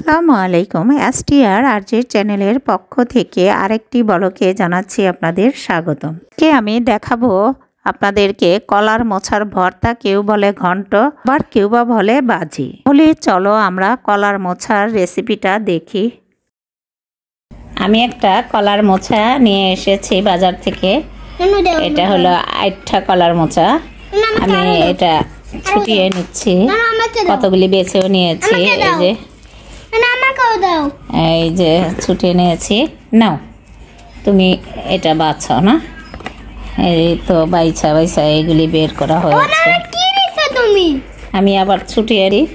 আসসালামু আলাইকুম। STR RJ চ্যানেলের পক্ষ থেকে আরেকটি ব্লগে জানাচ্ছি আপনাদের স্বাগতম। আমি দেখাবো আপনাদেরকে কলার মোচার ভর্তা, কেউ বলে ঘন্ট, আবার কেউ বা বলে বাজি। বলে চলো আমরা কলার মোচার রেসিপিটা দেখি। আমি একটা কলার মোচা নিয়ে এসেছি বাজার থেকে। এটা হলো 8টা কলার মোচা। আমি এটা ছুটিয়ে নিচ্ছি, কতগুলি বেছেও নিয়েছি। এই যে ছুটিয়ে নিয়েছি, নাও তুমি এটা বাছাও না। এই তো বাইছা বাইছা এইগুলি বের করা হয়েছে। আমি আবার ছুটিয়ে দিই।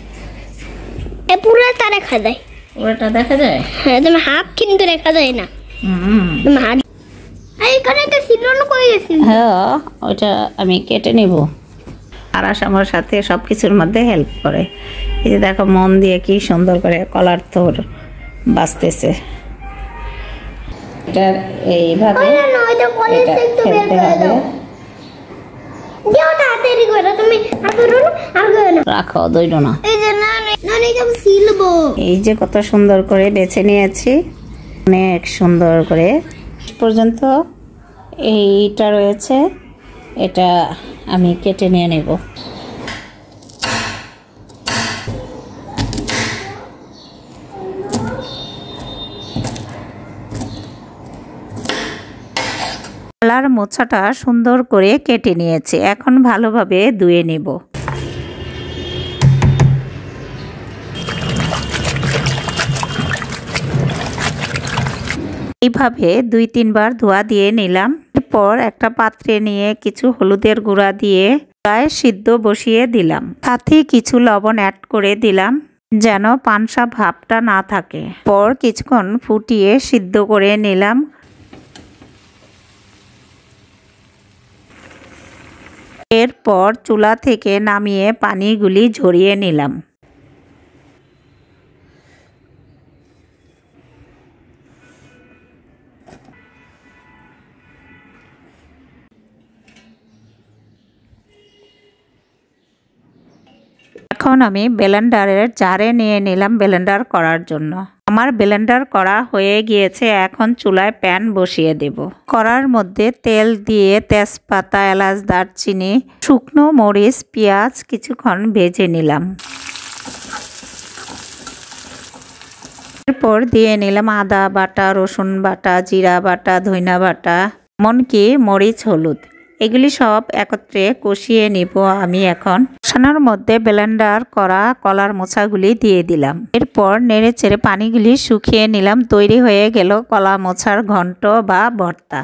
পুরোটা দেখা যায়, পুরোটা দেখা যায়। হ্যাঁ, তুমি হাত কিন্তু দেখা যায় না। হ্যাঁ, ওইটা আমি কেটে নিব। আর আমার সাথে সব কিছুর মধ্যে হেল্প করে। এই যে দেখো, মন দিয়ে কি সুন্দর করে কলার থোর বাছতেছে। এটা এইভাবে রাখো, দইল না। এই যে কত সুন্দর করে বেছে নিয়েছি, অনেক সুন্দর করে পর্যন্ত এইটা রয়েছে। এটা আমি কেটে নিয়ে নেব। কলার মোচাটা সুন্দর করে কেটে নিয়েছি, এখন ভালোভাবে ধুয়ে নেব। এইভাবে 2-3 বার ধোয়া দিয়ে নিলাম। এরপর একটা পাত্রে নিয়ে কিছু হলুদের গুঁড়া দিয়ে প্রায় সিদ্ধ বসিয়ে দিলাম। সাথে কিছু লবণ অ্যাড করে দিলাম যেন পানসা ভাবটা না থাকে। পর কিছুক্ষণ ফুটিয়ে সিদ্ধ করে নিলাম। এরপর চুলা থেকে নামিয়ে পানিগুলি ঝরিয়ে নিলাম। এখন আমি ব্লেন্ডারের জারে নিয়ে নিলাম ব্লেন্ডার করার জন্য। আমার ব্লেন্ডার করা হয়ে গিয়েছে। এখন চুলায় প্যান বসিয়ে দেব। কড়ার মধ্যে তেল দিয়ে তেজপাতা, এলাচ, দারচিনি, শুকনো মরিচ, পেঁয়াজ কিছুক্ষণ ভেজে নিলাম। এরপর দিয়ে নিলাম আদা বাটা, রসুন বাটা, জিরা বাটা, ধনিয়া বাটা, এমনকি মরিচ, হলুদ। এগুলি সব একত্রে কষিয়ে নিব। আমি এখন কষানোর মধ্যে ব্লেন্ডার করা কলার মোচাগুলি দিয়ে দিলাম। এরপর নেড়ে চেড়ে পানিগুলি শুকিয়ে নিলাম। তৈরি হয়ে গেল কলা মোচার ঘন্ট বা ভর্তা।